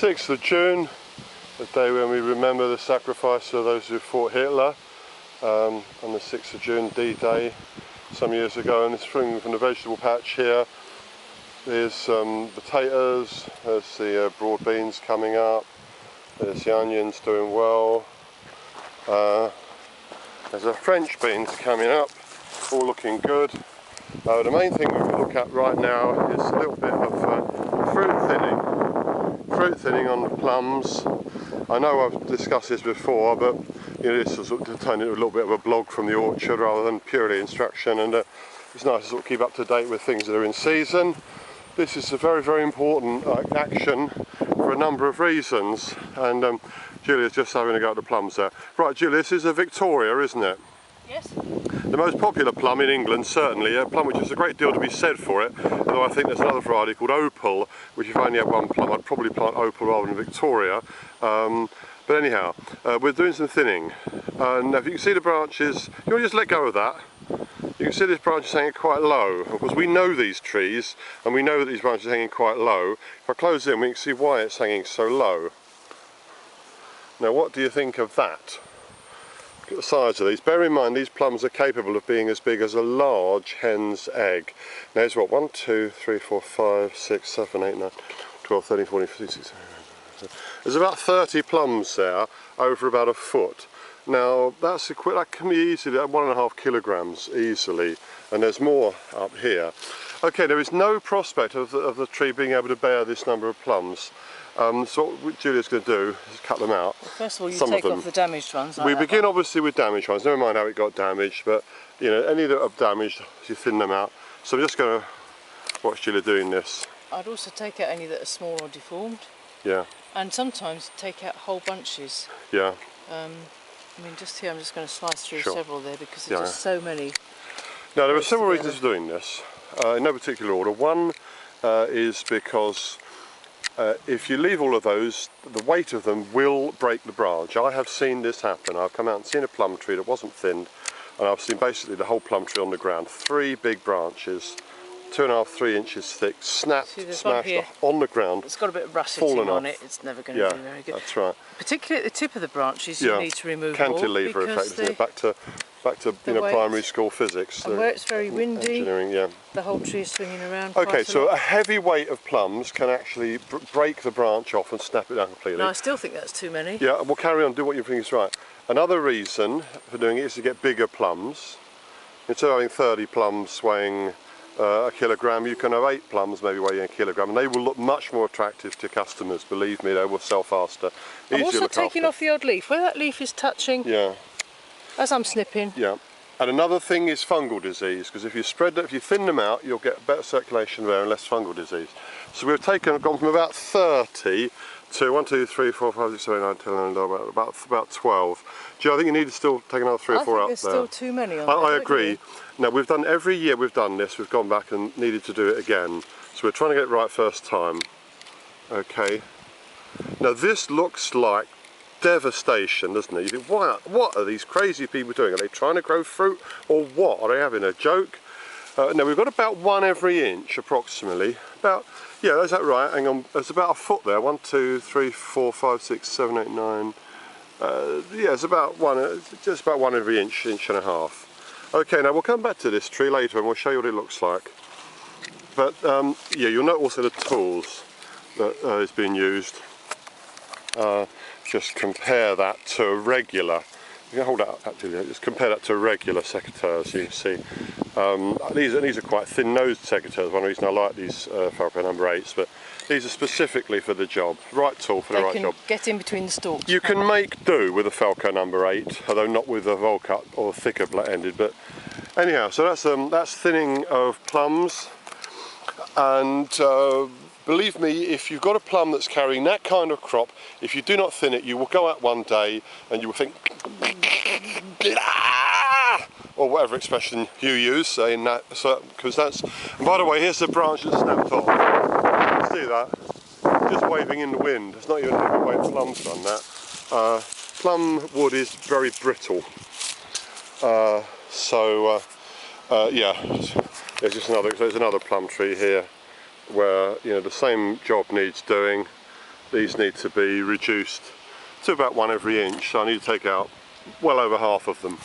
6th of June, the day when we remember the sacrifice of those who fought Hitler, on the 6th of June, D-Day, some years ago. And it's from the vegetable patch here. There's some potatoes, there's the broad beans coming up, there's the onions doing well, there's the French beans coming up, all looking good. The main thing we can look at right now is a little bit of fruit thinning on the plums. I know I've discussed this before, but this is sort of turned into a little bit of a blog from the orchard rather than purely instruction, and it's nice to sort of keep up to date with things that are in season. This is a very, very important action for a number of reasons, and Julia's just having a go at the plums there. Right, Julia, this is a Victoria, isn't it? Yes. The most popular plum in England, certainly, a plum which has a great deal to be said for it, although I think there's another variety called Opal, which if I only had one plum, I'd probably plant Opal rather than Victoria. But anyhow, we're doing some thinning, and if you can see the branches, you want to just let go of that. You can see this branch is hanging quite low. Of course, we know these trees, and we know that these branches are hanging quite low. If I close in, we can see why it's hanging so low. Now, what do you think of that? Look at the size of these. Bear in mind, these plums are capable of being as big as a large hen's egg. Now, there's what, 1, 2, 3, 4, 5, 6, 7, 8, 9, 12, 13, 14, 15, 16, 17. There's about 30 plums there, over about a foot. Now, that can be easily 1.5 kilograms easily, and there's more up here. Okay, there is no prospect of the tree being able to bear this number of plums. So what Julia's going to do is cut them out. Well, first of all, you take off the damaged ones. We begin obviously with damaged ones, never mind how it got damaged, but you know, any that are damaged, you thin them out. So I'm just going to watch Julia doing this. I'd also take out any that are small or deformed. Yeah. And sometimes take out whole bunches. Yeah. I mean, just here I'm just going to slice through Sure. several there because there's just so many. Now, there are several reasons for doing this, in no particular order. One is because if you leave all of those, the weight of them will break the branch. I have seen this happen. I've come out and seen a plum tree that wasn't thinned, and I've seen basically the whole plum tree on the ground. 3 big branches, 2.5, 3 inches thick, snapped, smashed on the ground. It's got a bit of rusting on it. It's never going to do very good. That's right. Particularly at the tip of the branches, you need to remove cantilever effect, isn't it? Back to primary school physics. And where it's very windy, engineering, the whole tree is swinging around. Okay, so a heavy weight of plums can actually break the branch off and snap it down completely. No, I still think that's too many. Yeah, we'll carry on, do what you think is right. Another reason for doing it is to get bigger plums. Instead of having 30 plums weighing a kilogram, you can have 8 plums maybe weighing a kilogram, and they will look much more attractive to customers. Believe me, they will sell faster. I'm also taking off the odd leaf. Where that leaf is touching, as I'm snipping. Yeah. And another thing is fungal disease, because if you thin them out, you'll get better circulation there and less fungal disease. So we've gone from about 30 to 1, 2, 3, 4, 5, 6, 7, 8, 9, 10, 11, about 12. Do you, I think you need to still take another 3 or 4 out there. There's still too many on I agree. Now we've done, every year we've done this, we've gone back and needed to do it again. So we're trying to get it right first time. Okay. Now this looks like devastation, doesn't it? You think, what are these crazy people doing? Are they trying to grow fruit or what? Are they having a joke? Now we've got about 1 every inch approximately. About, yeah, is that right? Hang on, there's about a foot there. 1, 2, 3, 4, 5, 6, 7, 8, 9. Yeah, it's about 1, just about 1 every inch, inch and a half. Okay, now we'll come back to this tree later and we'll show you what it looks like. But yeah, you'll note also the tools that is being used. Just compare that to a regular. You can hold that up actually. Just compare that to a regular secateurs. You can see these are quite thin-nosed secateurs. One reason I like these Falco number 8s, but these are specifically for the job. Right tool for the right job. Get in between the stalks. You can make do with a Falco number 8, although not with a Volcut or thicker ended. But anyhow, so that's thinning of plums, and believe me, if you've got a plum that's carrying that kind of crop, if you do not thin it, you will go out one day and you will think, or whatever expression you use in that circumstance. And by the way, here's the branch that snapped off. See that? Just waving in the wind. It's not even a different way plums done that. Plum wood is very brittle. Yeah, there's another plum tree here where, you know, the same job needs doing, these need to be reduced to about 1 every inch, so I need to take out well over half of them.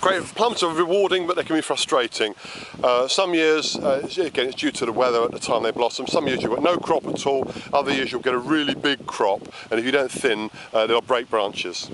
Great, plums are rewarding, but they can be frustrating. Some years, again, it's due to the weather at the time they blossom. Some years you've got no crop at all, other years you'll get a really big crop, and if you don't thin, they'll break branches.